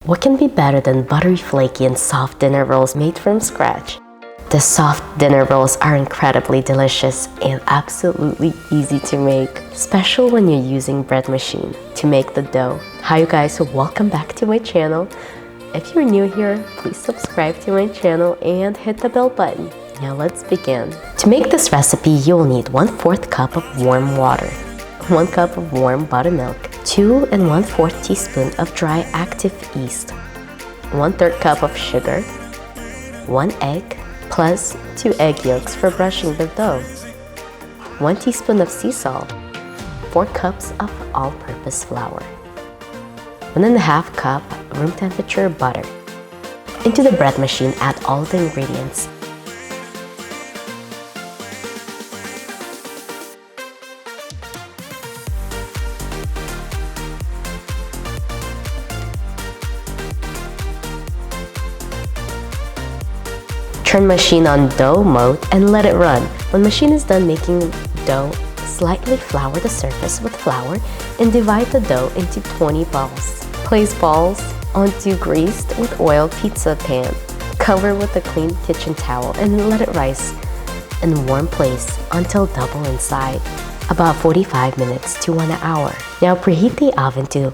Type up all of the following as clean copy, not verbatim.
What can be better than buttery, flaky, and soft dinner rolls made from scratch? The soft dinner rolls are incredibly delicious and absolutely easy to make, especially when you're using bread machine to make the dough. Hi you guys, welcome back to my channel. If you're new here, please subscribe to my channel and hit the bell button. Now let's begin. To make this recipe, you will need 1/4 cup of warm water, 1 cup of warm buttermilk, 2 1/4 teaspoon of dry active yeast, 1/3 cup of sugar, 1 egg, plus 2 egg yolks for brushing the dough, 1 teaspoon of sea salt, 4 cups of all-purpose flour, 1½ cup room temperature butter. Into the bread machine, add all the ingredients. Turn machine on dough mode and let it run. When machine is done making dough, slightly flour the surface with flour and divide the dough into 20 balls. Place balls onto greased with oil pizza pan. Cover with a clean kitchen towel and let it rise in warm place until double inside, about 45 minutes to 1 hour. Now preheat the oven to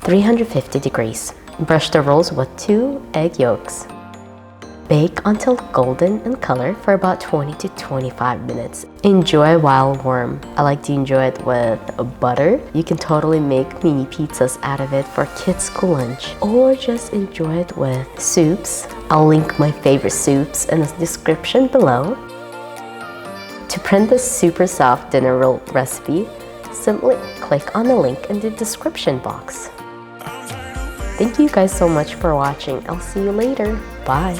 350 degrees. Brush the rolls with 2 egg yolks. Bake until golden in color for about 20 to 25 minutes. Enjoy while warm. I like to enjoy it with butter. You can totally make mini pizzas out of it for kids' school lunch, or just enjoy it with soups. I'll link my favorite soups in the description below. To print this super soft dinner roll recipe, simply click on the link in the description box. Thank you guys so much for watching. I'll see you later. Bye.